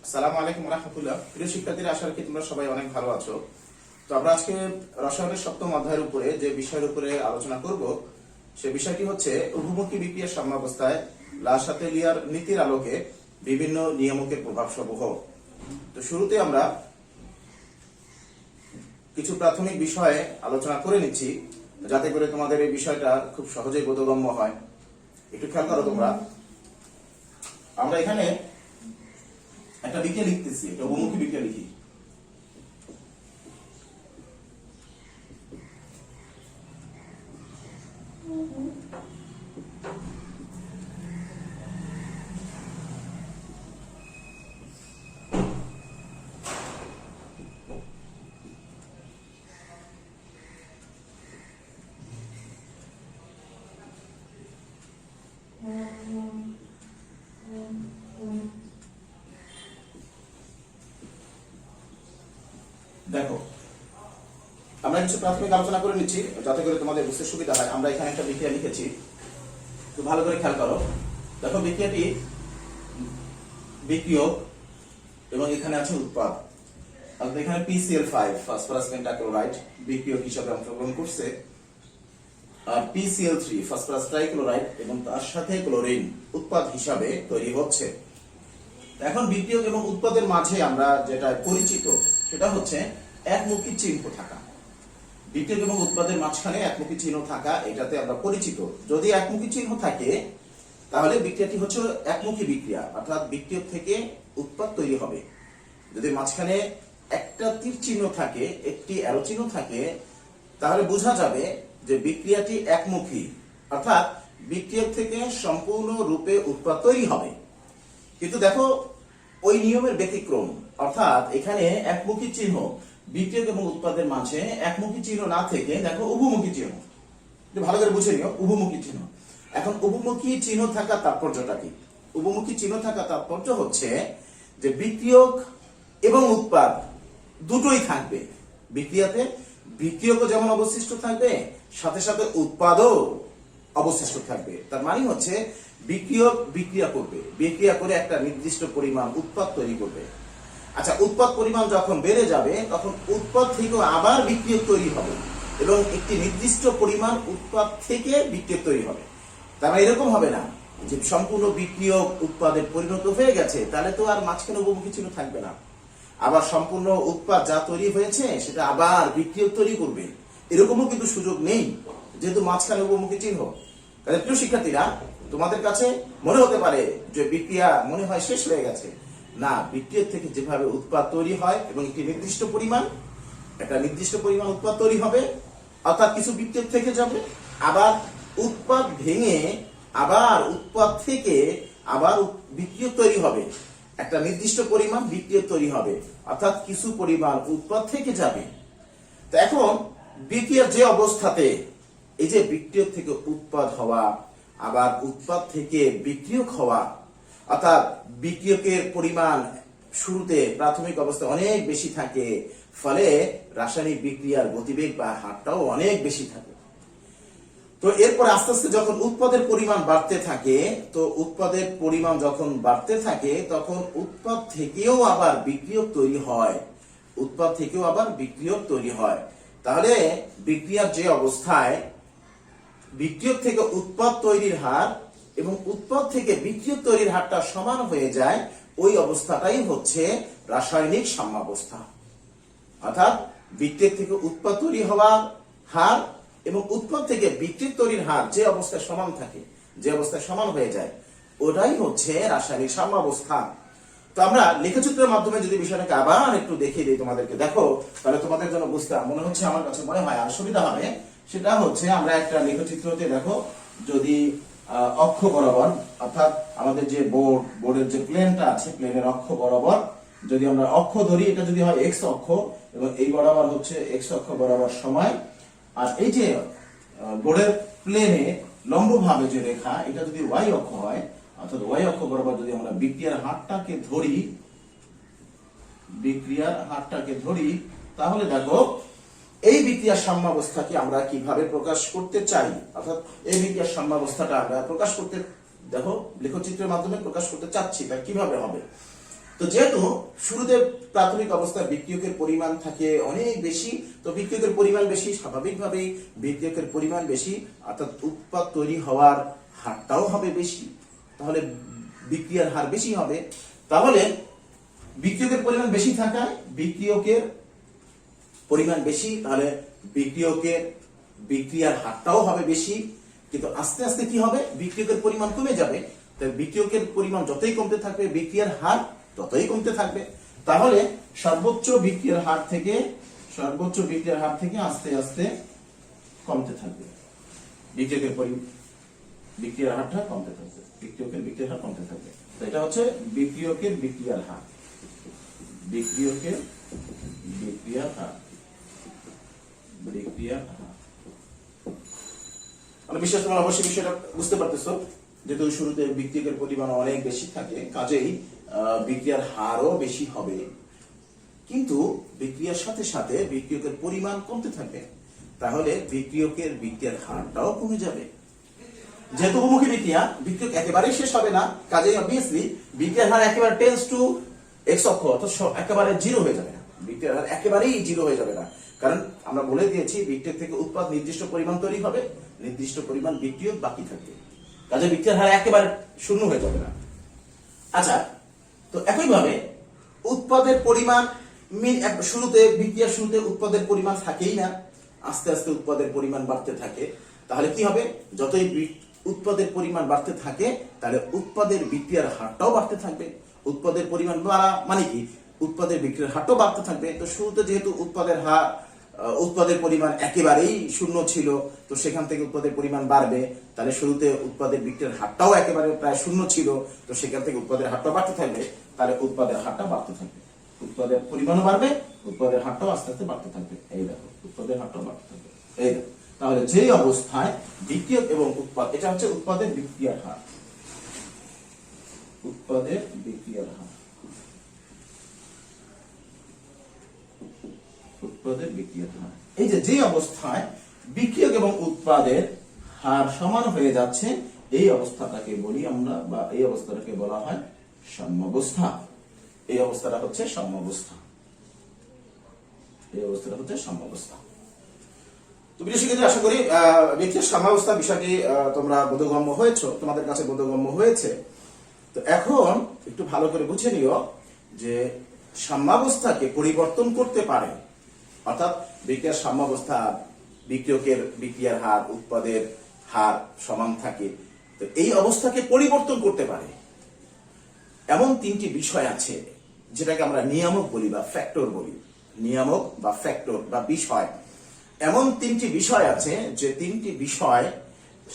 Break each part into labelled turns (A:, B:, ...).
A: আসসালামু আলাইকুম রাহমাতুল্লাহ। প্রিয় শিক্ষার্থীরা, আশা করি তোমরা সবাই অনেক ভালো আছো। তো আমরা আজকে রসায়নের সপ্তম অধ্যায়ের উপরে যে বিষয়ের উপরে আলোচনা করব সে বিষয়টি হচ্ছে উভমুখী বিক্রিয়ার সাম্যাবস্থায় লা-শাতেলিয়ার নীতির আলোকে বিভিন্ন নিয়ামকের প্রভাব সমূহ। তো শুরুতে আমরা কিছু প্রাথমিক বিষয়ে আলোচনা করে নিচ্ছি যাতে করে তোমাদের এই বিষয়টা খুব সহজেই বোধগম্য হয়। একটু খেয়াল করো তোমরা। আমরা এখানে একটা বিক্রিয়া লিখতেছি, এটা বহুমুখী বিক্রিয়া লিখি। দেখো, আমরা কিছু প্রাথমিক আলোচনা করে নিচ্ছি যাতে করে তোমাদের বুঝতে সুবিধা হয়। আমরা এখানে একটা বিক্রিয়া লিখেছি, তো ভালো করে খেয়াল করো। দেখো, বিক্রিয়াটি বিক্রিয়ক এবং এখানে আছে উৎপাদ। এখানে PCl5 ফসফরাস পেন্টাক্লোরাইড বিক্রিয়ক হিসাবে অংশগ্রহণ করছে, আর PCl3 ফসফরাস ট্রাইক্লোরাইড এবং তার সাথে ক্লোরিন উৎপাদ হিসাবে তৈরি হচ্ছে। এখন বিক্রিয়ক এবং উৎপাদের মাঝে আমরা যেটা পরিচিত সেটা হচ্ছে একমুখী চিহ্ন থাকা। বিক্রিয়ক এবং উৎপাদের মাঝখানে একমুখী চিহ্ন থাকা, এটাতে আমরা পরিচিত। যদি একমুখী চিহ্ন থাকে তাহলে বিক্রিয়াটি হচ্ছে একমুখী বিক্রিয়া, অর্থাৎ বিক্রিয়ক থেকে উৎপাদ তৈরি হবে। যদি মাঝখানে একটা তীর চিহ্ন থাকে, একটি অ্যারো চিহ্ন থাকে, তাহলে বোঝা যাবে যে বিক্রিয়াটি একমুখী, অর্থাৎ বিক্রিয়ক থেকে সম্পূর্ণ রূপে উৎপাদ তৈরি হবে। কিন্তু দেখো, ওই নিয়মের ব্যতিক্রম, অর্থাৎ এখানে একমুখী চিহ্ন বিক্রিয়ক এবং উৎপাদের মাঝে একমুখী চিহ্ন না থেকে দেখো উভমুখী চিহ্ন। ভালো করে বুঝে নিও, উভমুখী চিহ্ন। এখন উভমুখী চিহ্ন থাকা তাৎপর্যটা কি? উভমুখী চিহ্ন থাকা তাৎপর্য হচ্ছে যে বিক্রিয়ক এবং উৎপাদ দুটোই থাকবে বিক্রিয়াতে। বিক্রিয়কও যেমন অবশিষ্ট থাকবে, সাথে সাথে উৎপাদও অবশিষ্ট থাকবে। তার মানে হচ্ছে বিক্রিয়ক বিক্রিয়া করবে, বিক্রিয়া করে একটা নির্দিষ্ট পরিমাণ উৎপাদ তৈরি করবে। আচ্ছা, উৎপাদ পরিমাণ যখন বেড়ে যাবে তখন উৎপাদ থেকে আবার বিক্রিয়ক তৈরি হবে এবং একটি নির্দিষ্ট পরিমাণ উৎপাদ থেকে বিক্রিয়ক তৈরি হবে। তার মানে এরকম হবে না যে সম্পূর্ণ বিক্রিয়ক উৎপাদে পরিণত হয়ে গেছে, তাহলে তো আর মাঝখানে উভমুখী চিহ্ন থাকবে না। আবার সম্পূর্ণ উৎপাদ যা তৈরি হয়েছে সেটা আবার বিক্রিয়ক তৈরি করবে, এরকমও কিন্তু সুযোগ নেই, যেহেতু মাঝখানে উভমুখী চিহ্ন। তাহলে প্রিয় শিক্ষার্থীরা, তোমাদের কাছে মনে হতে পারে যে বিক্রিয়া মনে হয় শেষ হয়ে গেছে। না, বিক্রিয়ক থেকে যেভাবে উৎপাদ তৈরি হয় এবং একটা নির্দিষ্ট পরিমাণ উৎপাদ তৈরি হবে, অর্থাৎ কিছু বিক্রিয়ক থেকে যাবে, আবার উৎপাদ ভেঙে আবার উৎপাদ থেকে আবার বিক্রিয়ক তৈরি হবে, একটা নির্দিষ্ট পরিমাণ বিক্রিয়ক তৈরি হবে, অর্থাৎ কিছু পরিমাণ উৎপাদ থেকে যাবে। তো এখন বিক্রিয়ার যে অবস্থাতে এই যে বিক্রিয়ক থেকে উৎপাদ হওয়া, আবার উৎপাদ থেকে বিক্রিয়ক হওয়া, অর্থাৎ বিক্রিয়কের পরিমাণ শুরুতে প্রাথমিক অবস্থায় অনেক বেশি থাকে, ফলে রাসায়নিক বিক্রিয়ার গতিবেগ বা হারটাও অনেক বেশি থাকে। তো এরপর আস্তে আস্তে যখন উৎপাদের পরিমাণ বাড়তে থাকে, তো উৎপাদের পরিমাণ যখন বাড়তে থাকে তখন উৎপাদ থেকেও আবার বিক্রিয়ক তৈরি হয়। তাহলে বিক্রিয়ার যে অবস্থায় বিক্রিয়ক থেকে উৎপাদ তৈরির হার এবং উৎপাদ থেকে বিক্রিয়ক তৈরির হারটা সমান হয়ে যায়, ওই অবস্থাটাই হচ্ছে রাসায়নিক সাম্যাবস্থা। অর্থাৎ বিক্রিয়ক থেকে উৎপাদ তৈরি হওয়ার হার এবং উৎপাদ থেকে বিক্রিয়ক তৈরির হার যে অবস্থায় সমান থাকে, যে অবস্থায় সমান হয়ে যায়, ওটাই হচ্ছে রাসায়নিক সাম্যাবস্থা। তো আমরা লেখচিত্রের মাধ্যমে যদি বিষয়টাকে আবার একটু দেখিয়ে দিই তোমাদেরকে, দেখো, তাহলে তোমাদের জন্য বুঝতে মনে হচ্ছে, আমার কাছে মনে হয় আর সুবিধা হবে। সেটা হচ্ছে আমরা একটা লেখচিত্রতে দেখো, যদি অক্ষ বরাবর, অর্থাৎ আমাদের যে বোর্ডের যে প্লেনটা আছে, প্লেনের অক্ষ বরাবর যদি আমরা অক্ষ ধরি, এটা যদি হয় এক্স অক্ষ এবং এই বরাবর হচ্ছে এক্স অক্ষ বরাবর সময়, আর এই যে বোর্ডের প্লেনে লম্বভাবে যে রেখা, এটা যদি ওয়াই অক্ষ হয়, অর্থাৎ ওয়াই অক্ষ বরাবর যদি আমরা বিক্রিয়ার হারটাকে ধরি, তাহলে দেখো এই বিক্রিয়ার সাম্যাবস্থাকে আমরা কিভাবে প্রকাশ করতে চাই, অর্থাৎ এই বিক্রিয়ার সাম্যাবস্থাটা আমরা প্রকাশ করতে, দেখো, লেখচিত্রের মাধ্যমে প্রকাশ করতে চাচ্ছি, তা কিভাবে হবে? তো যেহেতু শুরুতে প্রাথমিক অবস্থায় বিক্রিয়কের পরিমাণ থাকে অনেক বেশি, তো বিক্রিয়কের পরিমাণ বেশি, স্বাভাবিকভাবেই বিক্রিয়কের পরিমাণ বেশি, অর্থাৎ উৎপাদ তৈরি হওয়ার হারটাও হবে বেশি, তাহলে বিক্রিয়ার হার বেশি হবে। তাহলে বিক্রিয়কের পরিমাণ বেশি থাকায় বিক্রিয়কের পরিমাণ বেশি, তাহলে বিক্রিয়কের বিক্রিয়ার হারটাও হবে বেশি। কিন্তু আস্তে আস্তে কি হবে, বিক্রিয়কের পরিমাণ কমে যাবে, তাই বিক্রিয়কের পরিমাণ যতই কমতে থাকবে বিক্রিয়ার হার ততই কমতে থাকবে। তাহলে সর্বোচ্চ বিক্রিয়ার হার থেকে আস্তে আস্তে কমতে থাকবে, বিক্রিয়ার হারটা কমতে থাকবে, বিক্রিয়কের বিক্রিয়ার হার কমতে থাকবে। তো এটা হচ্ছে বিক্রিয়কের বিক্রিয়ার হার, বিক্রিয়কের বিক্রিয়ার হার। মানে বিশ্বাস তোমরা অবশ্যই বিষয়টা বুঝতে পারতেছো, যেহেতু শুরুতে বিক্রিয়কের পরিমাণ অনেক বেশি থাকে, কাজেই বিক্রিয়ার হারও বেশি হবে। কিন্তু বিক্রিয়ার সাথে সাথে বিক্রিয়কের পরিমাণ কমতে থাকবে, তাহলে বিক্রিয়কের বিক্রিয়ার হারটাও কমে যাবে। যেহেতু বহুমুখী বিক্রিয়া, বিক্রিয়ক একেবারেই শেষ হবে না, কাজেই অবভিয়াসলি বিক্রিয়ার হার একেবারে টেন্ডস টু এক্স অক্ষ, অর্থাৎ একেবারে জিরো হয়ে যাবে না, বিক্রিয়ার হার একেবারেই জিরো হয়ে যাবে না। কারণ আমরা বলে দিয়েছি বিক্রিয়ক থেকে উৎপাদ নির্দিষ্ট পরিমাণ তৈরি হবে, নির্দিষ্ট পরিমাণ বিক্রিয়ক বাকি থাকবে, কাজে বিক্রিয়ার হার একেবারে শূন্য হয়ে যাবে না। আচ্ছা, তো একইভাবে উৎপাদের পরিমাণ শুরুতে বিক্রিয়ার শুরুতে উৎপাদের পরিমাণ থাকেই না, আস্তে আস্তে উৎপাদের পরিমাণ বাড়তে থাকে। তাহলে কি হবে, যতই উৎপাদের পরিমাণ বাড়তে থাকে তাহলে উৎপাদের বিক্রিয়ার হারটাও বাড়তে থাকবে। উৎপাদের পরিমাণ বাড়া মানে কি, উৎপাদের বিক্রিয়ার হারটাও বাড়তে থাকবে। তো শুরুতে যেহেতু উৎপাদের পরিমাণ একেবারেই শূন্য ছিল, তো সেখান থেকে উৎপাদের পরিমাণ বাড়বে, তাহলে শুরুতে উৎপাদের বিক্রিয়ার হারটাও একেবারে প্রায় শূন্য ছিল, তো সেখান থেকে উৎপাদের হারটা বাড়তে থাকবে, তাহলে উৎপাদের হারটা বাড়তে থাকবে, উৎপাদের পরিমাণও বাড়বে, উৎপাদের হারটাও আস্তে আস্তে বাড়তে থাকবে। এই দেখো, উৎপাদের হারটাও বাড়তে থাকবে, এই দেখো। তাহলে যেই অবস্থায় বিক্রিয়ক এবং উৎপাদ, এটা হচ্ছে উৎপাদের বিক্রিয়ার হার, উৎপাদের বিক্রিয়ার হার, উৎপাদের বিক্রিয়ার হার। এই যে অবস্থায় বিক্রিয়ক এবং উৎপাদের হার সমান হয়ে যাচ্ছে, এই অবস্থাটাকে বলি আমরা, বা এই অবস্থাটাকে বলা হয় সাম্যাবস্থা। এই অবস্থাটা হচ্ছে সাম্যাবস্থা, এই অবস্থাটা হচ্ছে সাম্যাবস্থা। তো প্রিয় শিক্ষার্থী, আশা করি বিক্রিয়ার সাম্যাবস্থা বিষয়টি তোমরা বোধগম্য হয়েছে, তোমাদের কাছে বোধগম্য হয়েছে। তো এখন একটু ভালো করে বুঝে নিও যে সাম্যাবস্থাকে পরিবর্তন করতে পারে, অর্থাৎ বিক্রিয়ার সাম্যাবস্থা, বিক্রিয়কের বিক্রিয়ার হার, উৎপাদের হার সমান থাকে, তো এই অবস্থাকে পরিবর্তন করতে পারে এমন তিনটি বিষয় আছে, যেটাকে আমরা নিয়ামক বলি বা ফ্যাক্টর বলি। নিয়ামক বা ফ্যাক্টর বা বিষয়, এমন তিনটি বিষয় আছে যে তিনটি বিষয়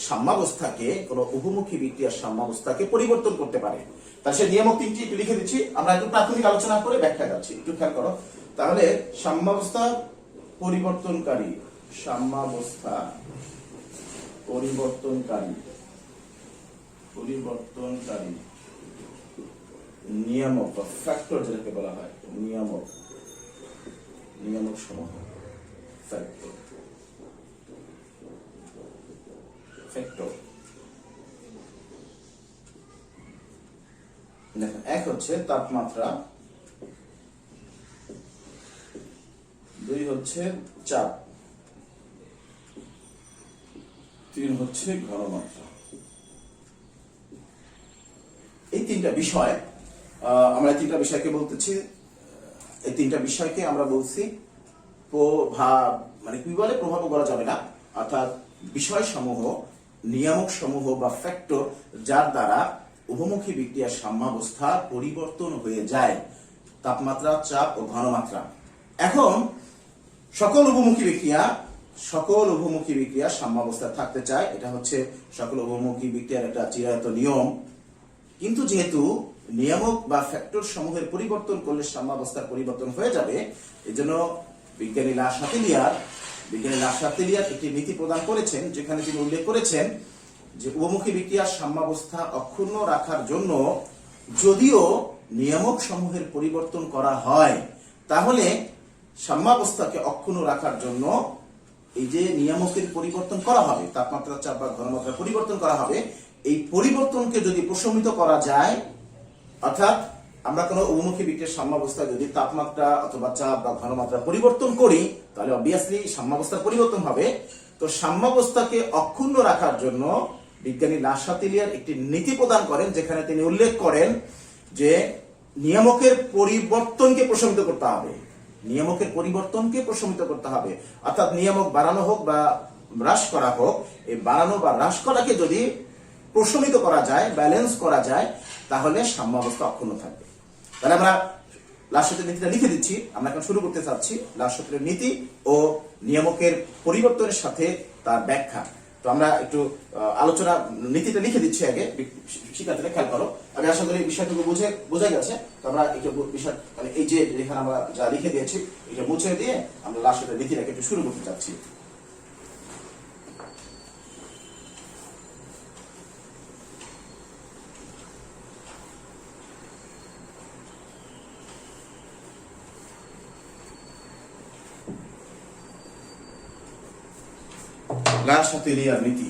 A: সাম্যাবস্থাকে, কোন উভমুখী বিক্রিয়ার সাম্যাবস্থাকে পরিবর্তন করতে পারে। তার সে নিয়ামক তিনটি একটু লিখে দিচ্ছি, আমরা একটু প্রাথমিক আলোচনা করে ব্যাখ্যা যাচ্ছি, একটু খেয়াল করো। তাহলে সাম্যাবস্থা পরিবর্তনকারী, সাম্যাবস্থা পরিবর্তনকারী নিয়ামক বা ফ্যাক্টর, যেটাকে বলা হয় নিয়ামক সমূহ, ফ্যাক্টর। দেখেন, এক হচ্ছে তাপমাত্রা, দুই হচ্ছে চাপ, তিন হচ্ছে ঘনমাত্রা। এই তিনটা বিষয় আমরা তিনটা বিষয়কে বলতেছি, এই তিনটা বিষয়কে আমরা বলছি প্রভাব, মানে কি বলে, প্রভাবও বলা যাবে না, অর্থাৎ বিষয় সমূহ, নিয়ামক সমূহ বা ফ্যাক্টর, যার দ্বারা উভমুখী বিক্রিয়ার সাম্যাবস্থা পরিবর্তন হয়ে যায়, তাপমাত্রা, চাপ ও ঘনমাত্রা। এখন সকল উভমুখী বিক্রিয়া সাম্যাবস্থায় থাকতে চায়, এটা হচ্ছে সকল উভমুখী বিক্রিয়ার একটা চিরায়ত নিয়ম। কিন্তু যেহেতু নিয়ামক বা ফ্যাক্টর সমূহের পরিবর্তন করলে সাম্যাবস্থার পরিবর্তন হয়ে যাবে, এজন্য বিজ্ঞানী লা শাতেলিয়ার একটি নীতি প্রদান করেছেন, যেখানে তিনি উল্লেখ করেছেন যে উভমুখী বিক্রিয়ার সাম্যাবস্থা অক্ষুণ্ণ রাখার জন্য যদিও নিয়ামক সমূহের পরিবর্তন করা হয়, তাহলে সাম্যাবস্থাকে অক্ষুণ্ণ রাখার জন্য এই যে নিয়ামকের পরিবর্তন করা হবে, তাপমাত্রা, চাপ বা ঘনমাত্রা পরিবর্তন করা হবে, এই পরিবর্তনকে যদি প্রশমিত করা যায়, অর্থাৎ আমরা কোনো অভিমুখী বিক্রিয়ার সাম্যাবস্থা যদি তাপমাত্রা অথবা চাপ বা ঘনমাত্রা পরিবর্তন করি তাহলে অবভিয়াসলি সাম্যাবস্থার পরিবর্তন হবে। তো সাম্যাবস্থাকে অক্ষুণ্ণ রাখার জন্য বিজ্ঞানী লাশাতেলিয়ার একটি নীতি প্রদান করেন, যেখানে তিনি উল্লেখ করেন যে নিয়ামকের পরিবর্তনকে প্রশমিত করতে হবে, নিয়ামকের পরিবর্তনকে প্রশমিত করতে হবে। অর্থাৎ নিয়ামক বাড়ানো হোক বা হ্রাস করা হোক, এই বাড়ানো বা হ্রাস করাকে যদি প্রশমিত করা যায়, ব্যালেন্স করা যায়, তাহলে সাম্যাবস্থা অক্ষুণ্ণ থাকবে। তাহলে আমরা লাশাতের নীতিটা লিখে দিচ্ছি। আমরা এখন শুরু করতে চাচ্ছি লাশাতের নীতি ও নিয়ামকের পরিবর্তনের সাথে তার ব্যাখ্যা। তো আমরা একটু আলোচনা নীতিটা লিখে দিচ্ছি আগে, শিক্ষার্থীরা খেয়াল করো। আমি আশা করি বিষয়টুকু বোঝা গেছে। তো আমরা একটু বিষয় মানে এই যে এখানে আমরা যা লিখে দিয়েছি এটা মুছে দিয়ে আমরা লাশাতের নীতিটাকে একটু শুরু করতে চাচ্ছি। লাশাতেলিয়ার নীতি।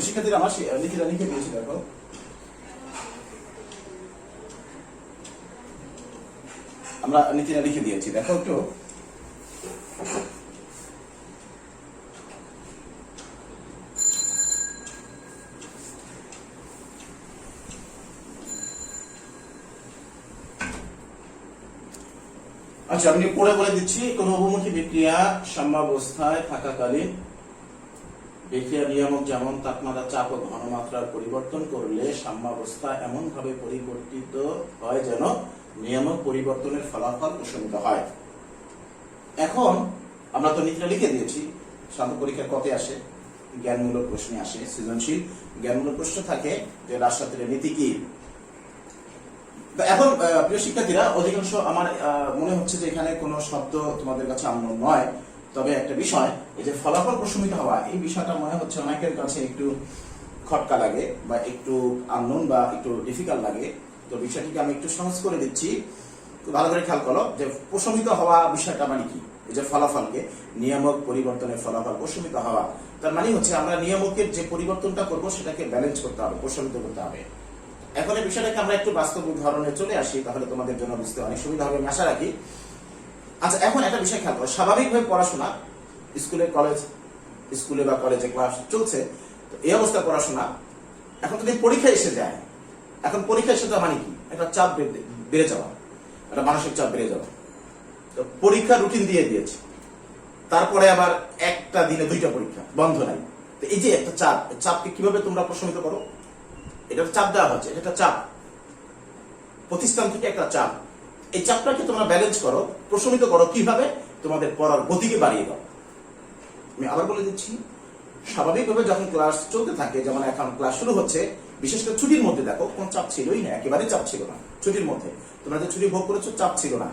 A: শিক্ষার্থীরা আমার নীতিটা লিখে দিয়েছি। দেখো আমরা নীতিটা লিখে দিয়েছি, দেখো একটু। আচ্ছা আমি পড়ে বলে দিচ্ছি। কোন অভিমুখী বিক্রিয়া সাম্যাবস্থায় থাকাকালীন বিক্রিয়া নিয়ামক যেমন তাপমাত্রা, চাপ ও ঘনমাত্রার পরিবর্তন করলে সাম্যাবস্থা এমন ভাবে পরিবর্তিত হয় যেন নিয়ামক পরিবর্তনের ফলাফল প্রশমিত হয়। এখন আমরা তো নীতিটা লিখে দিয়েছি। সাধারণ পরীক্ষার কতে আসে, জ্ঞানমূলক প্রশ্নে আসে, সৃজনশীল জ্ঞানমূলক প্রশ্ন থাকে যে লাশাতেলিয়ার নীতি কি। এখন প্রিয় শিক্ষার্থীরা, অধিকাংশ আমার মনে হচ্ছে যে এখানে কোনো শব্দ তোমাদের কাছে আম্য নয়, তবে একটা বিষয়, এই যে ফলাফল প্রশমিত হওয়া, এই বিষয়টা মনে হচ্ছে অনেকের কাছে একটু খটকা লাগে বা একটু আননোন বা একটু ডিফিকাল্ট লাগে। তো বিষয়টিকে আমি একটু সহজ করে দিচ্ছি, ভালো করে খেয়াল করো যে প্রশমিত হওয়া বিষয়টা মানে কি। এই যে ফলাফলকে, নিয়ামক পরিবর্তনের ফলাফল প্রশমিত হওয়া, তার মানে হচ্ছে আমরা নিয়ামকের যে পরিবর্তনটা করব সেটাকে ব্যালেন্স করতে হবে, প্রশমিত করতে হবে। এখন এই বিষয়টাকে আমরা একটু বাস্তব উদাহরণে চলে আসি, তাহলে তোমাদের জন্য বুঝতে অনেক সুবিধা হবে আমি আশা রাখি। আচ্ছা এখন একটা বিষয় খেয়াল করো, স্বাভাবিকভাবে পড়াশোনা স্কুলে বা কলেজে ক্লাস চলছে, তো এই অবস্থায় পড়াশোনা এখন যদি পরীক্ষা এসে যায়, এখন পরীক্ষা এসে যাওয়া মানে কি, একটা চাপ বেড়ে যাওয়া, একটা মানসিক চাপ বেড়ে যাওয়া। তো পরীক্ষা রুটিন দিয়ে দিয়েছে, তারপরে আবার একটা দিনে 2টা পরীক্ষা, বন্ধ নাই। তো এই যে একটা চাপকে কিভাবে তোমরা প্রশমিত করো, এটা চাপ দেওয়া হচ্ছে, এটা একটা চাপ, প্রতিষ্ঠান থেকে একটা চাপ। এই চাপটাকে তোমরা ব্যালেন্স করো, প্রশমিত করো কিভাবে? তোমাদের পড়ার গতিকে বাড়িয়ে দাও। আমি আবার বলে দিচ্ছি, স্বাভাবিকভাবে যখন ক্লাস চলতে থাকে, যেমন এখন ক্লাস শুরু হচ্ছে, বিশেষ করে ছুটির মধ্যে দেখো কোন চাপ ছিলই না, একেবারে চাপ ছিল না ছুটির মধ্যে। তোমরা যে ছুটি ভোগ করেছো চাপ ছিল না।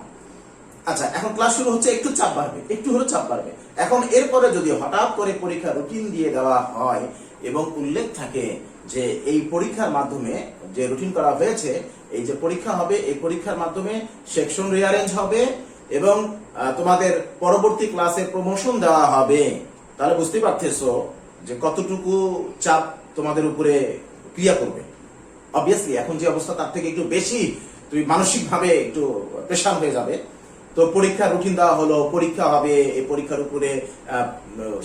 A: আচ্ছা, এখন ক্লাস শুরু হচ্ছে, একটু চাপ বাড়বে, একটু হলেও চাপ বাড়বে। এখন এরপরে যদি হঠাৎ করে পরীক্ষা রুটিন দিয়ে দেওয়া হয় এবং উল্লেখ থাকে যে এই পরীক্ষার মাধ্যমে যে রুটিন করা হয়েছে, এই যে পরীক্ষা হবে, এই পরীক্ষার মাধ্যমে সেকশন রিঅ্যারেঞ্জ হবে এবং তোমাদের পরবর্তী ক্লাসে প্রমোশন দেওয়া হবে, তাহলে বুঝতেই পারতেছো যে কতটুকু চাপ তোমাদের উপরে ক্রিয়া করবে। অবভিয়াসলি এখন যে অবস্থা তার থেকে একটু বেশি তুমি মানসিকভাবে একটু প্রেশার হয়ে যাবে। তো পরীক্ষার রুটিন দেওয়া হলো, পরীক্ষা হবে, এই পরীক্ষার উপরে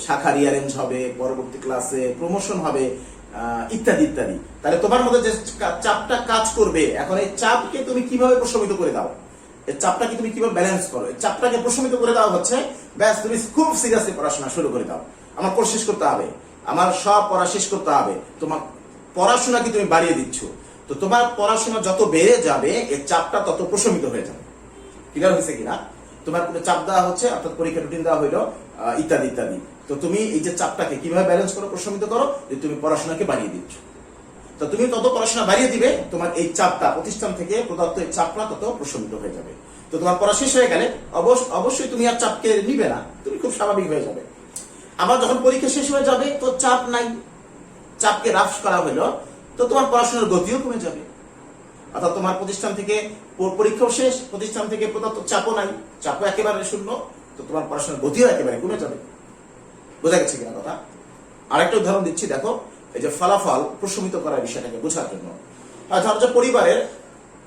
A: শাখা রিঅ্যারেঞ্জ হবে, পরবর্তী ক্লাসে প্রমোশন হবে, ইত্যাদি ইত্যাদি। তাহলে তোমার মধ্যে যে চাপটা কাজ করবে, এখন এই চাপকে তুমি কিভাবে প্রশমিত করে দাও, এই চাপটাকে তুমি কিভাবে ব্যালেন্স করো, এই চাপটাকে প্রশমিত করে দেওয়া হচ্ছে, ব্যাস তুমি খুব সিরিয়াসলি পড়াশোনা শুরু করে দাও। আমার কোর্স শেষ করতে হবে, আমার সব পড়া শেষ করতে হবে। তোমার পড়াশোনাকে তুমি বাড়িয়ে দিচ্ছ, তো তোমার পড়াশোনা যত বেড়ে যাবে এই চাপটা তত প্রশমিত হয়ে যাবে। ক্লিয়ার হয়েছে কিনা? তোমার কোনো চাপ দেওয়া হচ্ছে, অর্থাৎ পরীক্ষা রুটিন দেওয়া হইলো, ইত্যাদি ইত্যাদি। তো তুমি এই যে চাপটাকে কিভাবে ব্যালেন্স করো, প্রশমিত করো, যে তুমি পড়াশোনাকে বাড়িয়ে দিচ্ছ। তো তুমি তত পড়াশোনা বাড়িয়ে দিবে, তোমার এই চাপটা, প্রতিষ্ঠান থেকে প্রদত্ত এই চাপটা তত প্রশমিত হয়ে যাবে। তো তোমার পড়া শেষ হয়ে গেলে অবশ্যই তুমি আর চাপকে নিবে না, তুমি খুব স্বাভাবিক হয়ে যাবে। আবার যখন পরীক্ষা শেষ হয়ে যাবে তো চাপ নাই, চাপকে হ্রাস করা হলো, তো তোমার পড়াশোনার গতিও কমে যাবে। অর্থাৎ তোমার প্রতিষ্ঠান থেকে পরীক্ষাও শেষ, প্রতিষ্ঠান থেকে প্রদত্ত চাপও নাই, চাপও একেবারে শূন্য, তো তোমার পড়াশোনার গতিও একেবারে কমে যাবে। বোঝা গেছে কিনা কথা? আরেকটা উদাহরণ দিচ্ছি, দেখো এই যে ফলাফল প্রশমিত করার বিষয়টাকে বোঝার জন্য। ধর যে পরিবারের,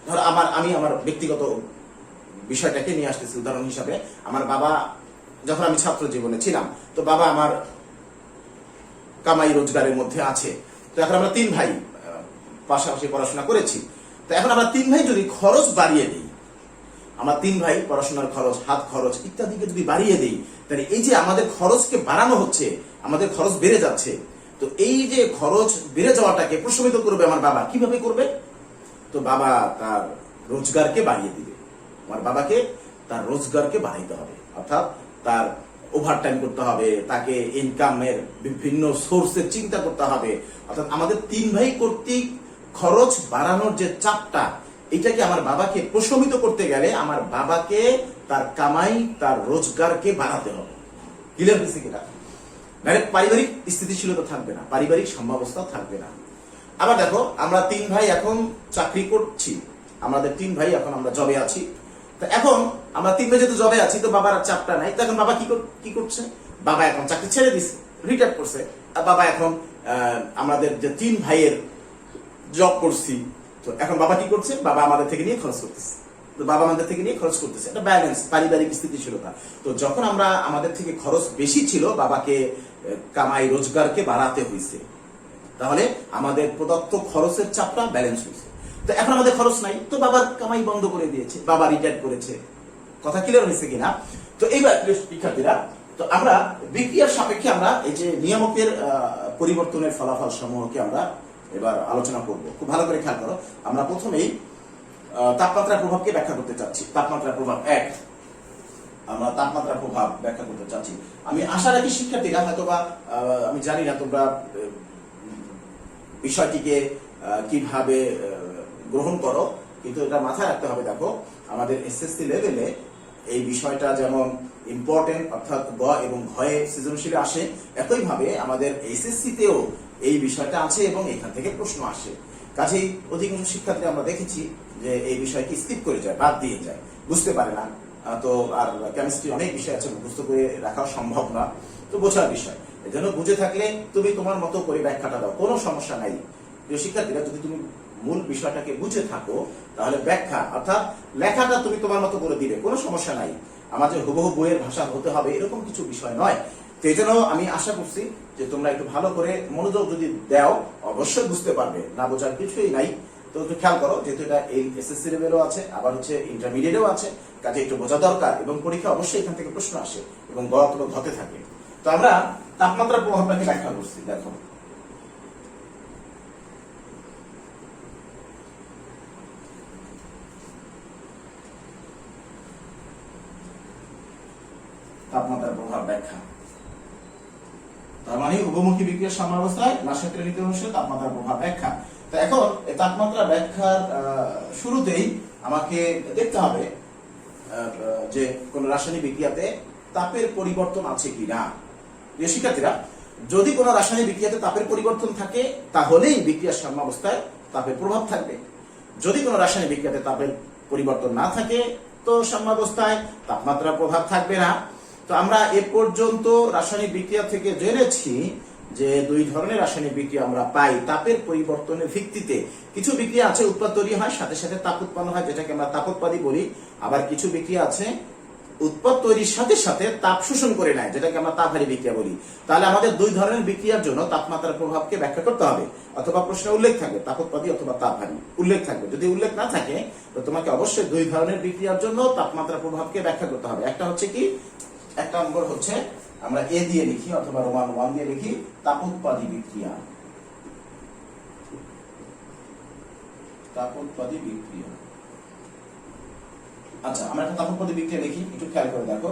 A: ধর আমি আমার ব্যক্তিগত বিষয়টাকে নিয়ে আসতেছি উদাহরণ হিসাবে। আমার বাবা, যখন আমি ছাত্র জীবনে ছিলাম, তো বাবা আমার কামাই রোজগারের মধ্যে আছে। তো এখন আমরা 3 ভাই পাশাপাশি পড়াশোনা করেছি। তো এখন আমরা 3 ভাই যদি খরচ বাড়িয়ে দিই, আমরা 3 ভাই পড়াশোনার খরচ, হাত খরচ ইত্যাদিকে যদি বাড়িয়ে দিই, তাহলে এই যে আমাদের খরচকে বাড়ানো হচ্ছে, আমাদের খরচ বেড়ে যাচ্ছে, তো এই যে খরচ বেড়ে যাওয়াটাকে প্রশমিত করবে আমার বাবা, কিভাবে করবে? তো বাবা তার রোজগারকে বাড়িয়ে দিবে। আমার বাবাকে তার রোজগারকে বাড়াইতে হবে, অর্থাৎ তার ওভারটাইম করতে হবে, তাকে ইনকামের বিভিন্ন সোর্সের চিন্তা করতে হবে। অর্থাৎ আমাদের 3 ভাই কর্তৃক খরচ বাড়ানোর যে চাপটা, এটাকে আমার বাবাকে প্রশমিত করতে গেলে আমার বাবাকে তার কামাই, তার রোজগারকে বাড়াতে হবে। ক্লিয়ার হয়েছে কিনা? ডাইরেক্ট পারিবারিক স্থিতিশীলতা থাকবে না, পারিবারিক সম্ভাবস্থা থাকবে না। আবার দেখো, আমরা 3 ভাই এখন চাকরি করছি, আমাদের 3 ভাই এখন আমরা জবে আছি। তো এখন আমরা 3 ভাই যেহেতু জবে আছি, তো বাবার চাপটা নাই। তো এখন বাবা কি করছে? বাবা এখন চাকরি ছেড়ে দিচ্ছে, রিটায়ার করছে। আর বাবা এখন আমাদের যে 3 ভাইয়ের জব করছি, তো এখন বাবা কি করছে? বাবা আমাদের থেকে নিয়ে খরচ করতেছে। তো বাবা আমাদের থেকে নিয়ে খরচ করতেছে, এটা ব্যালেন্স, পারিবারিক স্থিতিশীলতা। তো যখন আমরা আমাদের থেকে খরচ বেশি ছিল, বাবাকে কামাই রোজগারকে বাড়াতে হয়েছে, তাহলে আমাদের প্রদত্ত খরচের চাপটা ব্যালেন্স হয়েছে। তো এখন আমাদের খরচ নাই, তো বাবার কামাই বন্ধ করে দিয়েছে, বাবা রিটায়ার করেছে। কথা ক্লিয়ার হয়েছে কিনা? তো এইবার শিক্ষার্থীরা, তো আমরা বিক্রিয়ার সাপেক্ষে আমরা এই যে নিয়ামকের পরিবর্তনের ফলাফল সমূহকে আমরা এবার আলোচনা করব। খুব ভালো করে খেয়াল করো। আমরা প্রথমেই তাপমাত্রার প্রভাবকে ব্যাখ্যা করতে চাচ্ছি। তাপমাত্রার প্রভাব 1, আমরা তাপমাত্রার প্রভাব ব্যাখ্যা করতে চাচ্ছি। আমি আশা রাখি শিক্ষার্থীরা হয়তোবা, আমি জানি না তোমরা বিষয়টিকে কিভাবে গ্রহণ করো, কিন্তু এটা মাথায় রাখতে হবে। দেখো, আমাদের এসএসসি লেভেলে এই বিষয়টা যেমন ইম্পর্টেন্ট, অর্থাৎ গ এবং ঘয়ে সৃজনশীলে আসে, একইভাবে আমাদের এইচএসসি তেও এই বিষয়টা আছে এবং এখান থেকে প্রশ্ন আসে। কাজেই অধিকাংশ শিক্ষার্থী আমরা দেখেছি যে এই বিষয়কে স্কিপ করে যায়, বাদ দিয়ে যায়, বুঝতে পারে না। তো আর কেমিস্ট্রি অনেক বিষয় আছে, মুখস্থ করে রাখা সম্ভব না, তো বোঝার বিষয়। এজন্য বুঝে থাকলে তুমি তোমার মতো করে ব্যাখ্যাটা দাও, কোনো সমস্যা নাই। প্রিয় শিক্ষার্থীরা, যদি তুমি মূল বিষয়টাকে বুঝে থাকো, তাহলে ব্যাখ্যা অর্থাৎ লেখাটা তুমি তোমার মতো করে দিবে, কোনো সমস্যা নাই। আমাদের হুবহু বইয়ের ভাষা হতে হবে এরকম কিছু বিষয় নয়। তো এই জন্য আমি আশা করছি যে তোমরা একটু ভালো করে মনোযোগ যদি দাও, অবশ্যই বুঝতে পারবে, না বোঝার কিছুই নাই। তো একটু খেয়াল করো, যেহেতু এটা এই এসএসসি লেভেলও আছে, আবার হচ্ছে ইন্টারমিডিয়েটও আছে, কাজে একটু বোঝা দরকার। এবং পরীক্ষা অবশ্যই এখান থেকে প্রশ্ন আসে এবং গ অথবা ঘতে থাকে। তো আমরা তাপমাত্রার প্রভাবটাকে ব্যাখ্যা করছি। দেখো, তাপমাত্রার প্রভাব ব্যাখ্যা। তার মানে উভমুখী বিক্রিয়ার সাম্যাবস্থায় নাসের নীতি অনুসারে তাপমাত্রার প্রভাব ব্যাখ্যা। তো এখন এই তাপমাত্রা ব্যাখ্যার শুরুতেই আমাকে দেখতে হবে যে কোন রাসায়নিক বিক্রিয়াতে তাপের পরিবর্তন আছে কিনা। প্রিয় শিক্ষার্থীরা, যদি কোনো রাসায়নিক বিক্রিয়াতে তাপের পরিবর্তন থাকে তাহলেই বিক্রিয়ার সাম্যাবস্থায় তাপের প্রভাব থাকবে। যদি কোনো রাসায়নিক বিক্রিয়াতে তাপের পরিবর্তন না থাকে তো সাম্যাবস্থায় তাপমাত্রার প্রভাব থাকবে না। তো আমরা এ পর্যন্ত রাসায়নিক বিক্রিয়া থেকে জেনেছি যে দুই ধরনের রাসায়নিক বিক্রিয়া আমরা পাই তাপের পরিবর্তনের ভিত্তিতে। কিছু বিক্রিয়া আছে উৎপাদ তৈরি হয়, সাথে সাথে তাপ উৎপন্ন হয়, যেটাকে আমরা তাপোৎপাদী বলি। আবার কিছু বিক্রিয়া আছে উৎপাদ তৈরির সাথে সাথে তাপ শোষণ করে নেয়, যেটাকে আমরা তাপহারী বিক্রিয়া বলি। তাহলে আমাদের দুই ধরনের বিক্রিয়ার জন্য তাপমাত্রার প্রভাবকে ব্যাখ্যা করতে হবে, অথবা প্রশ্নে উল্লেখ থাকবে তাপোৎপাদী অথবা তাপহারী উল্লেখ থাকবে। যদি উল্লেখ না থাকে তো তোমাকে অবশ্যই দুই ধরনের বিক্রিয়ার জন্য তাপমাত্রার প্রভাবকে ব্যাখ্যা করতে হবে। একটা হচ্ছে কি, এক নম্বর হচ্ছে আমরা এ দিয়ে লিখি অথবা রোমান 1 দিয়ে লিখি, তাপোৎপাদী বিক্রিয়া। তাপোৎপাদী বিক্রিয়া। আচ্ছা, আমরা একটা তাপোৎপাদী বিক্রিয়া লিখি, একটু খেয়াল করে দেখো।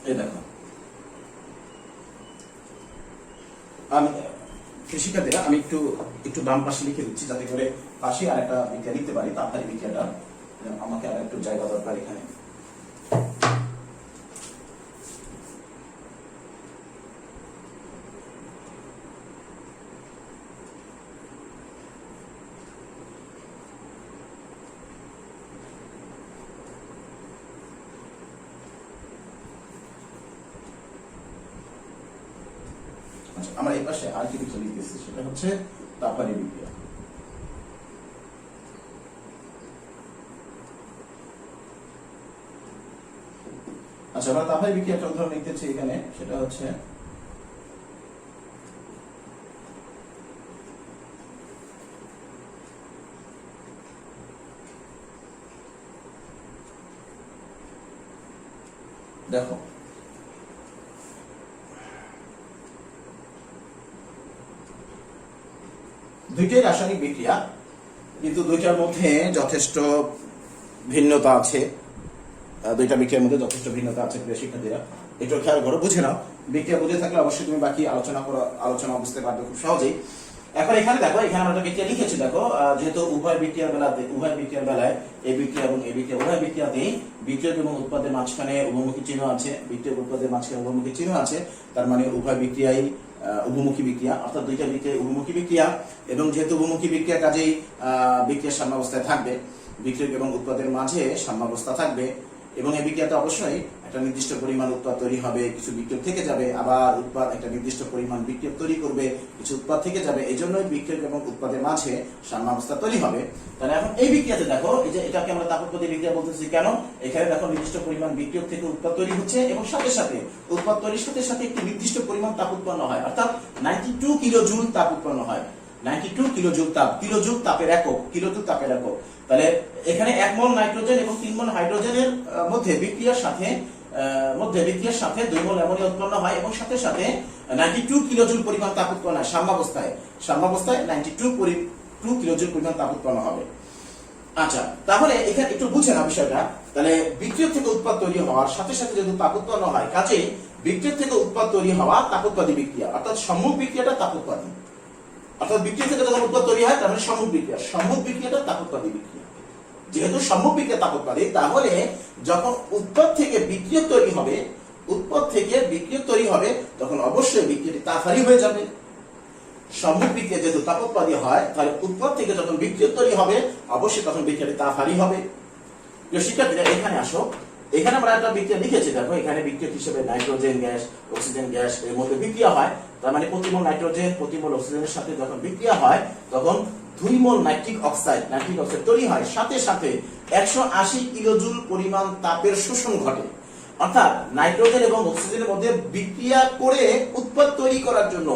A: এই দেখো, আমি শিক্ষার্থীরা আমি একটু বাম পাশে লিখে দিচ্ছি, যাতে করে পাশে আর একটা বিক্রিয়া লিখতে পারি, তাপহারী বিক্রিয়াটা। আমাকে আর একটু জায়গা দরকার এখানে। আমরা এই পাশে আর কি বিক্রিয়া লিখতেছি, সেটা হচ্ছে তাপহারী বিক্রিয়া। আচ্ছা, আমরা তাপহারী বিক্রিয়াটা উদাহরণ লিখতেছি এখানে, সেটা হচ্ছে দেখো, দুইটাই রাসায়নিক বিক্রিয়া, কিন্তু দুইটার মধ্যে যথেষ্ট ভিন্নতা আছে। দুইটা বিক্রিয়ার মধ্যে যথেষ্ট ভিন্নতা আছে। প্রিয় শিক্ষার্থীরা, একটু খেয়াল করো, বুঝে নাও। বিক্রিয়া বুঝে থাকলে অবশ্যই তুমি বাকি আলোচনা বুঝতে পারবে খুব সহজেই। এখন এখানে দেখো, এখানে আমরা একটা বিক্রিয়া লিখেছি। দেখো, যেহেতু উভয় বিক্রিয়ার বেলায় এই বিক্রিয়া এবং এই বিক্রিয়া উভয় বিক্রিয়াতেই বিক্রিয়ক এবং উৎপাদের মাঝখানে উভমুখী চিহ্ন আছে, বিক্রিয়ক উৎপাদের মাঝখানে উভমুখী চিহ্ন আছে। তার মানে উভয় বিক্রিয়াই উভমুখী বিক্রিয়া, অর্থাৎ দুইটা বিক্রিয়া উভমুখী বিক্রিয়া। এবং যেহেতু উভমুখী বিক্রিয়া, কাজেই বিক্রিয়ার সাম্যাবস্থায় থাকবে, বিক্রিয়ক এবং উৎপাদের মাঝে সাম্যাবস্থা থাকবে। এবং এই বিক্রিয়াতে অবশ্যই একটা নির্দিষ্ট পরিমাণ উৎপাদ তৈরি হবে, কিছু বিক্রিয়ক থেকে যাবে, আবার উৎপাদ একটা নির্দিষ্ট পরিমাণ বিক্রিয়ক তৈরি করবে, কিছু উৎপাদ থেকে যাবে। এই জন্যই বিক্রিয়ক এবং উৎপাদের মাঝে সাম্যাবস্থা তৈরি হবে। তাহলে এখন এই বিক্রিয়াতে দেখো, এই যে এটাকে আমরা তাপোৎপাদী বিক্রিয়া বলতেছি কেন, এখানে দেখো নির্দিষ্ট পরিমাণ বিক্রিয়ক থেকে উৎপাদ তৈরি হচ্ছে, এবং সাথে সাথে উৎপাদ তৈরির সাথে সাথে একটি নির্দিষ্ট পরিমাণ তাপ উৎপন্ন হয়, অর্থাৎ 92 কিলোজুল তাপ উৎপন্ন হয়। 92 কিলোজুল তাপ, কিলোজুল তাপের একক, কিলোজুল তাপের একক। তাহলে এখানে 1 মোল নাইট্রোজেন এবং 3 মোল হাইড্রোজেনের মধ্যে বিক্রিয়ার সাথে 2 মোল অ্যামোনিয়া উৎপন্ন হয়, এবং সাথে সাথে 92 কিলোজুল পরিমাণ তাপ উৎপন্ন হয়। সাম্যাবস্থায় 92 কিলোজুল পরিমাণ তাপ উৎপন্ন হবে। আচ্ছা, তাহলে এখানে একটু বুঝে না বিষয়টা। তাহলে বিক্রিয়ক থেকে উৎপাদ তৈরি হওয়ার সাথে সাথে যেহেতু তাপ উৎপন্ন হয়, কাজেই বিক্রিয়ক থেকে উৎপাদ তৈরি হওয়া তাপোৎপাদী বিক্রিয়া, অর্থাৎ সম্মুখ বিক্রিয়াটা তাপোৎপাদী। অর্থাৎ বিক্রিয়া থেকে যখন উৎপাদ তৈরি হয়, তার মানে সম্মুখ বিক্রিয়াটা তাপোৎপাদী বিক্রিয়া। যেহেতু সম্মুখ বিক্রিয়া তাপোৎপাদী, তাহলে যখন উৎপাদ থেকে বিক্রিয়ক তৈরি হবে তখন অবশ্যই বিক্রিয়াটি তাপহারী হয়ে যাবে। সম্মুখ বিক্রিয়া যেহেতু তাপোৎপাদী হয়, তাহলে উৎপাদ থেকে যখন বিক্রিয়ক তৈরি হবে অবশ্যই তখন বিক্রিয়াটি তাপহারী হবে। শিক্ষার্থীরা, এখানে আসো, এখানে আমরা একটা বিক্রিয়া লিখেছি। দেখো, এখানে বিক্রিয়ক হিসেবে নাইট্রোজেন গ্যাস, অক্সিজেন গ্যাস এর মধ্যে বিক্রিয়া হয়। তার মানে প্রতি মোল নাইট্রোজেন প্রতি মোল অক্সিজেনের সাথে যখন বিক্রিয়া হয়, তখন 2 মোল নাইট্রিক অক্সাইড তৈরি হয়, সাথে সাথে 180 কিলোজুল পরিমাণ তাপের শোষণ ঘটে। অর্থাৎ নাইট্রোজেন এবং অক্সিজেনের মধ্যে বিক্রিয়া করে উৎপাদ তৈরি করার জন্য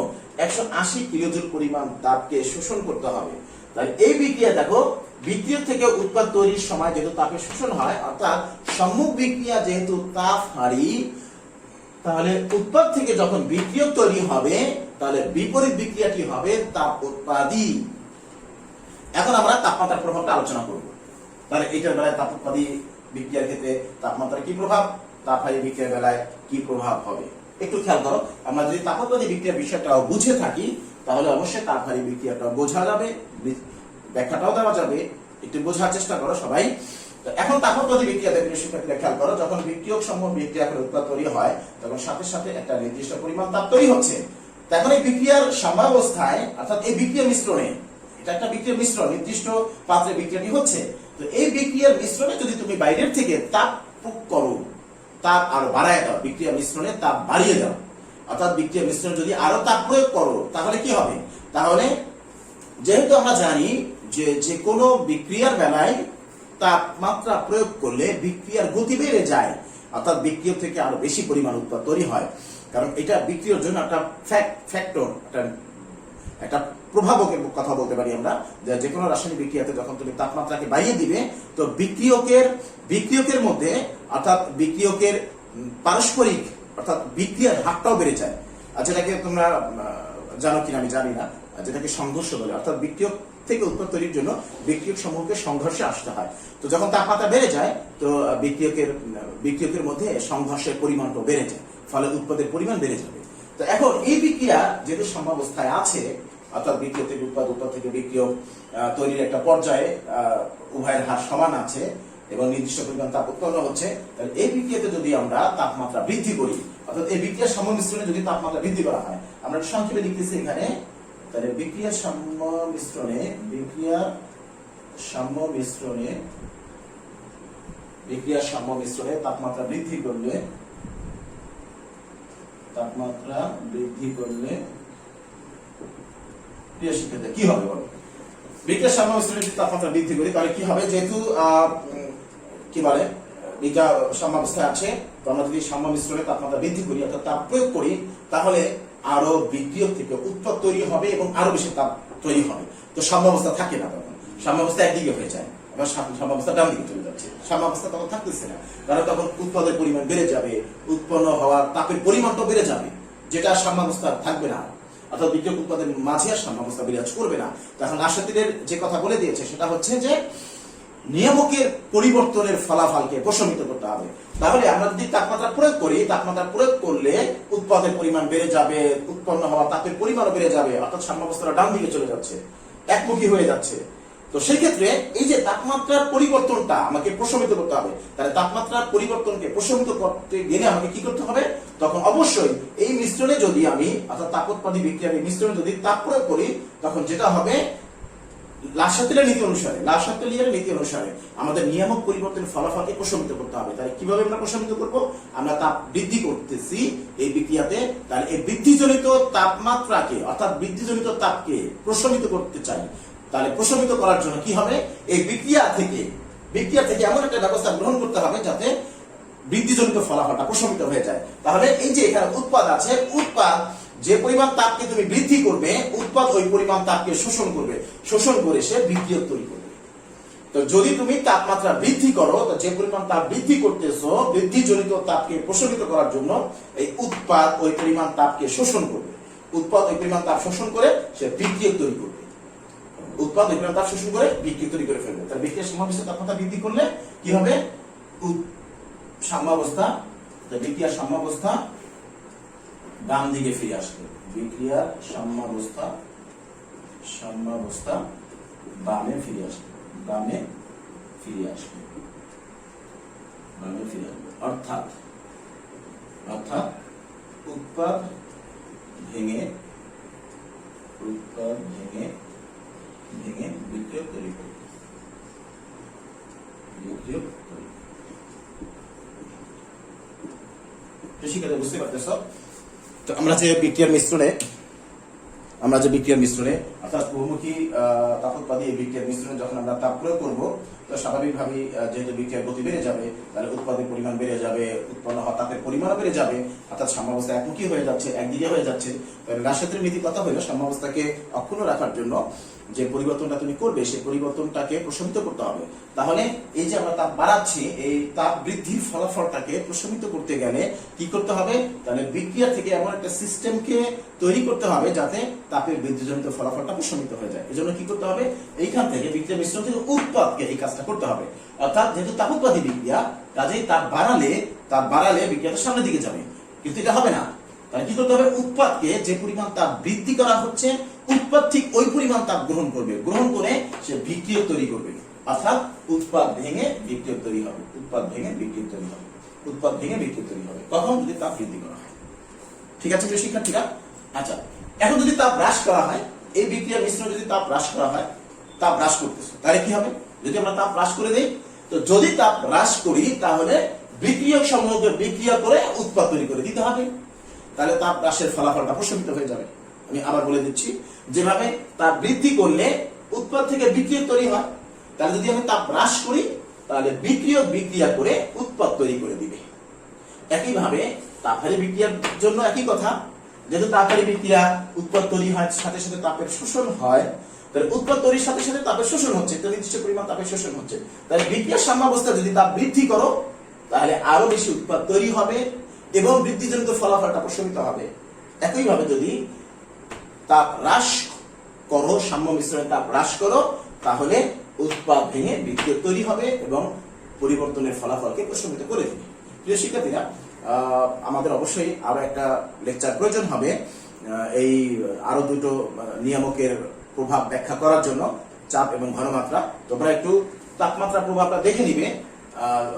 A: 180 কিলোজুল পরিমাণ তাপকে শোষণ করতে হবে। তাই এই বিক্রিয়া দেখো, বিক্রিয়ক থেকে উৎপাদ তৈরির সময় যেহেতু তাপের শোষণ হয়, অর্থাৎ সম্মুখ বিক্রিয়া যেহেতু তাপহারী, তাহলে উৎপাদ থেকে যখন বিক্রিয়ক তৈরি হবে তাহলে বিপরীত বিক্রিয়াটি হবে তাপ উৎপাদী। এখন আমরা তাপমাত্রার প্রভাবটা আলোচনা করব। তাহলে এটার বেলায় তাপ উৎপাদী বিক্রিয়ার ক্ষেত্রে তাপমাত্রার কি প্রভাব, তাপহারী বিক্রিয়ার বেলায় কি প্রভাব হবে একটু খেয়াল করো। আমরা যদি তাপ উৎপাদী বিক্রিয়ার বিষয়টা বুঝে থাকি তাহলে অবশ্যই তাপহারী বিক্রিয়াটা বোঝা যাবে, ব্যাখ্যাটাও দেওয়া যাবে। একটু বোঝার চেষ্টা করো সবাই। এখন তাপ উৎপাদী বিক্রিয়া দেখে শিক্ষার্থীরা খেয়াল করো, যখন বিক্রিয়ক সমূহ বিক্রিয়া করে উৎপাদ তৈরি হয় তখন সাথে সাথে একটা নির্দিষ্ট পরিমাণ তাপ তৈরি হচ্ছে। তখন এই বিক্রিয়ার সাম্যাবস্থায় অর্থাৎ এই বিক্রিয়া মিশ্রণে, এটা একটা বিক্রিয়ার মিশ্রণ, নির্দিষ্ট পাত্রে বিক্রিয়াটি হচ্ছে। তো এই বিক্রিয়ার মিশ্রণে যদি তুমি বাইরের থেকে তাপ প্রয়োগ করো, তাপ আরো বাড়ায় দাও, বিক্রিয়া মিশ্রণে তাপ বাড়িয়ে দাও, অর্থাৎ বিক্রিয়া মিশ্রণে যদি আরো তাপ প্রয়োগ করো তাহলে কি হবে? তাহলে যেহেতু আমরা জানি যে কোনো বিক্রিয়ার বেলায় তাপমাত্রা প্রয়োগ করলে বিক্রিয়ার গতি বেড়ে যায়, অর্থাৎ বিক্রিয়ক থেকে আরো বেশি পরিমাণ উৎপাদ তৈরি হয়। কারণ এটা বিক্রিয়ার জন্য একটা ফ্যাক্টর, একটা প্রভাবকের কথা বলতে পারি আমরা। যে কোনো রাসায়নিক বিক্রিয়াতে যখন তুমি তাপমাত্রাকে বাড়িয়ে দিবে তো বিক্রিয়কের মধ্যে অর্থাৎ বিক্রিয়কের পারস্পরিক অর্থাৎ বিক্রিয়ার হারটাও বেড়ে যায়। আর যেটাকে তোমরা জানো কিনা আমি জানি না, যেটাকে সংঘর্ষ বলে। অর্থাৎ বিক্রিয়ক থেকে উৎপাদ তৈরির জন্য বিক্রিয়ক সমূহকে সংঘর্ষে আসতে হয়। তো যখন তাপমাত্রা বেড়ে যায় তো বিক্রিয়কের মধ্যে সংঘর্ষের পরিমাণটা বেড়ে যায়, ফলে উৎপাদের পরিমাণ বেড়ে যাবে। তো এখন এই বিক্রিয়া যেহেতু সাম্যাবস্থায় আছে, অর্থাৎ বিক্রিয়ক থেকে উৎপাদ, উৎপাদ থেকে বিক্রিয়ক তৈরির একটা পর্যায়ে উভয়ের হার সমান আছে এবং নির্দিষ্ট পরিমাণ তাপ উৎপন্ন হচ্ছে, তাহলে এই বিক্রিয়াতে যদি আমরা তাপমাত্রা বৃদ্ধি করি, অর্থাৎ এই বিক্রিয়ার সাম্যমিশ্রণে যদি তাপমাত্রা বৃদ্ধি করা হয়, আমরা সংক্ষেপে লিখতেছি এখানে, তাহলে বিক্রিয়ার সাম্যমিশ্রণে তাপমাত্রা বৃদ্ধি করলে প্রিয় শিক্ষার্থী কি হবে বলো? বিক্রিয়ার সাম্যমিশ্রণে যদি তাপমাত্রা বৃদ্ধি করি তাহলে কি হবে? যেহেতু কি বলে বিক্রিয়া সাম্যাবস্থায় আছে, তো আমরা যদি সাম্যমিশ্রণে তাপমাত্রা বৃদ্ধি করি অর্থাৎ তাপ প্রয়োগ করি তাহলে আরো বিক্রিয়ক থেকে উৎপাদ তৈরি হবে এবং আরো বেশি তাপ তৈরি হবে। তো সাম্যাবস্থা থাকে না, তখন সাম্যাবস্থা একদিকে হয়ে যায়, এবার সাম্যাবস্থা ডান দিকে চলে যাচ্ছে, সাম্যাবস্থা তখন থাকতেছে না। কারণ তখন উৎপাদের পরিমাণ বেড়ে যাবে, উৎপন্ন হওয়ার তাপের পরিমাণটা বেড়ে যাবে, যেটা সাম্যাবস্থা থাকবে না, অর্থাৎ বিক্রিয়ক উৎপাদের মাঝে আর সাম্যাবস্থা বিরাজ করবে না। তখন রাশাতীরের যে কথা বলে দিয়েছে সেটা হচ্ছে যে নিয়ামকের পরিবর্তনের ফলাফলকে প্রশমিত করতে হবে। তাহলে আমরা যদি তাপমাত্রা প্রয়োগ করি, তাপমাত্রা প্রয়োগ করলে উৎপাদের পরিমাণ বেড়ে যাবে, উৎপন্ন হওয়া তাপের পরিমাণও বেড়ে যাবে, অর্থাৎ সাম্যাবস্থাটা ডান দিকে চলে যাচ্ছে, একমুখী হয়ে যাচ্ছে। তো সেই ক্ষেত্রে এই যে তাপমাত্রার পরিবর্তনটা আমাকে প্রশমিত করতে হবে, তাহলে তাপমাত্রার পরিবর্তনকে প্রশমিত করতে গেলে আমাকে কি করতে হবে? তখন অবশ্যই এই মিশ্রণে যদি আমি অর্থাৎ তাপোৎপাদী বিক্রিয়ার এই মিশ্রণে যদি তাপ প্রয়োগ করি তখন যেটা হবে লাসাতেলের নীতি অনুসারে আমাদের নিয়ামক পরিবর্তনের ফলাফলকে প্রশমিত করতে হবে। তাহলে কিভাবে আমরা প্রশমিত করব? আমরা তাপ বৃদ্ধি করতেছি এই বিক্রিয়াতে, তাহলে এই বৃদ্ধিজনিত তাপমাত্রাকে অর্থাৎ বৃদ্ধিজনিত তাপকে প্রশমিত করতে চাই। তাহলে প্রশমিত করার জন্য কি হবে? এই বিক্রিয়া থেকে এমন একটা ব্যবস্থা গ্রহণ করতে হবে যাতে বৃদ্ধিজনিত ফলাফলটা প্রশমিত হয়ে যায়। তাহলে এই যে এখানে উৎপাদ আছে, উৎপাদ যে পরিমাণ তাপকে তুমি বৃদ্ধি করবে, উৎপাদ ওই পরিমাণ তাপকে শোষণ করে সে বিক্রিয়ক তৈরি করবে। তো যদি তুমি তাপমাত্রা বৃদ্ধি করো, তো যে পরিমাণ তাপ বৃদ্ধি করতেছো, বৃদ্ধিজনিত তাপকে প্রশমিত করার জন্য এই উৎপাদ ওই পরিমাণ তাপকে শোষণ করবে। উৎপাদ ওই পরিমাণ তাপ শোষণ করে সে বিক্রিয়ক তৈরি করবে। উৎপাদ ওই পরিমাণ তাপ শোষণ করে বিক্রিয়ক তৈরি করে ফেলবে। তাহলে বিক্রিয়ার সাম্যাবস্থায় তাপমাত্রা বৃদ্ধি করলে কি হবে? বিক্রিয়ার সাম্যাবস্থা ডান দিকে ফিরে আসবে। বিক্রিয়ার সাম্যাবস্থা বামে ফিরে আসবে। অর্থাৎ উৎপাদ ভেঙে বিক্রিয়ক তৈরি করবে। শিক্ষার্থী বুঝতে পারতেছ? তো আমরা যে বিক্রিয়ার মিশ্রণে অর্থাৎ বহুমুখী তাপোৎপাদী এই বিক্রিয়ার মিশ্রণে যখন আমরা তাপ প্রয়োগ করবো, তো স্বাভাবিকভাবেই যেহেতু বিক্রিয়ার গতি বেড়ে যাবে, তাহলে উৎপাদের পরিমাণ বেড়ে যাবে, উৎপন্ন হওয়া তাপের পরিমাণও বেড়ে যাবে, অর্থাৎ সাম্যাবস্থা একমুখী হয়ে যাচ্ছে, একদিকে হয়ে যাচ্ছে। রাশাতীরের নীতি কথা হলো সাম্যাবস্থাকে অক্ষুণ্ণ রাখার জন্য যে পরিবর্তনটা তুমি করবে সেই পরিবর্তনটাকে প্রশমিত করতে হবে। তাহলে এই যে আমরা তাপ বাড়াচ্ছি, এই তাপ বৃদ্ধির ফলাফলটাকে প্রশমিত করতে গেলে কি করতে হবে? তাহলে বিক্রিয়া থেকে এমন একটা সিস্টেমকে তৈরি করতে হবে যাতে তাপের বৃদ্ধিজনিত ফলাফলটা প্রশমিত হয়ে যায়। এজন্য কি করতে হবে? এইখান থেকে বিক্রিয়া মিশ্রণ থেকে উৎপাদকে এই কাজটা করতে হবে। অর্থাৎ যেহেতু তাপোৎপাদী বিক্রিয়া, কাজেই তাপ বাড়ালে বিক্রিয়াটা সামনের দিকে যাবে, কিন্তু এটা হবে না। তাহলে কি করতে হবে? উৎপাদকে যে পরিমাণ তাপ বৃদ্ধি করা হচ্ছে, উৎপাদ ঠিক ওই পরিমাণ তাপ গ্রহণ করবে, গ্রহণ করে সে বিক্রিয়া তৈরি করবে। অর্থাৎ উৎপাদ ভেঙে বিক্রিয়া তৈরি হবে, উৎপাদ ভেঙে বিক্রিয়া তৈরি হবে, উৎপাদ ভেঙে বিক্রিয়া তৈরি হবে। কখন? যদি তাপ বৃদ্ধি করা হয়। ঠিক আছে প্রিয় শিক্ষার্থীরা? আচ্ছা, এখন যদি তাপ হ্রাস করা হয়, এই বিক্রিয়া মিশ্রণ যদি তাপ হ্রাস করা হয়, তাপ হ্রাস করতেছে, তাহলে কি হবে? যদি আমরা তাপ হ্রাস করে দিই, তো যদি তাপ হ্রাস করি তাহলে বিক্রিয়ক সমূহকে বিক্রিয়া করে উৎপাদ তৈরি করে দিতে হবে। তাহলে তাপ হ্রাসের ফলাফলটা প্রশমিত হয়ে যাবে। আমি আবার বলে দিচ্ছি, যেভাবে তাপ বৃদ্ধি করলে উৎপাদ থেকে বিক্রিয়ক তৈরি হয়, তাহলে যদি আমি তাপ হ্রাস করি তাহলে বিক্রিয়ক বিক্রিয়া করে উৎপাদ তৈরি করে দিবে। একইভাবে তাপহারী বিক্রিয়ার জন্য একই কথা, যেহেতু তাপহারী বিক্রিয়া উৎপাদ তৈরি হয় সাথে সাথে তাপের শোষণ হয়, তাহলে উৎপাদ তৈরির সাথে সাথে তাপের শোষণ হচ্ছে, একটা নির্দিষ্ট পরিমাণ তাপের শোষণ হচ্ছে। তাহলে বিক্রিয়ার সাম্যাবস্থায় যদি তাপ বৃদ্ধি করো তাহলে আরো বেশি উৎপাদ তৈরি হবে এবং বৃদ্ধিজনিত ফলাফলটা প্রশমিত হবে। একইভাবে যদি তাপ হ্রাস করো, সাম্য মিশ্রণে তাপ হ্রাস করো, তাহলে উৎপাদ ভেঙে বিক্রিয়া তৈরি হবে এবং পরিবর্তনের ফলাফলকে প্রশমিত করে দেবে। প্রিয় শিক্ষার্থীরা, আমাদের অবশ্যই আরো একটা লেকচার প্রয়োজন হবে এই আরো দুটো নিয়ামকের প্রভাব ব্যাখ্যা করার জন্য, চাপ এবং ঘনমাত্রা। তোমরা একটু তাপমাত্রা প্রভাবটা দেখে নিবে,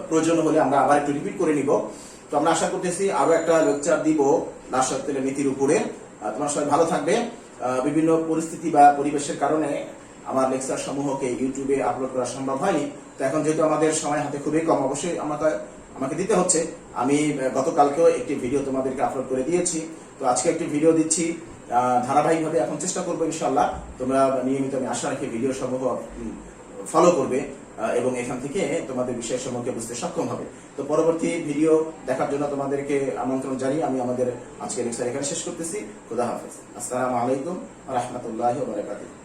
A: প্রয়োজন হলে আমরা আবার একটু রিপিট করে নিব। তো আমরা আশা করতেছি আরো একটা লেকচার দিব রাসায়নিক তেলের নীতির উপরে। তোমরা সবাই ভালো থাকবে। বিভিন্ন পরিস্থিতি বা পরিবেশের কারণে আমার লেকচার সমূহকে ইউটিউবে আপলোড করা সম্ভব হয়নি। তো এখন যেহেতু আমাদের সময় হাতে খুবই কম, অবশ্যই আমাকে দিতে হচ্ছে। আমি গতকালকেও একটি ভিডিও তোমাদেরকে আপলোড করে দিয়েছি, তো আজকে একটি ভিডিও দিচ্ছি। ধারাবাহিকভাবে এখন চেষ্টা করবো ইনশাআল্লাহ তোমরা নিয়মিত, আমি আশা রাখি, ভিডিও সমূহ ফলো করবে এবং এখান থেকে তোমাদের বিষয় সম্পর্কে বুঝতে সক্ষম হবে। তো পরবর্তী ভিডিও দেখার জন্য তোমাদেরকে আমন্ত্রণ জানিয়ে আমি আমাদের আজকের লেকচার এখানে শেষ করতেছি। খুদা হাফেজ। আসসালামু আলাইকুম ওয়া রাহমাতুল্লাহি ওয়া বারাকাতুহু।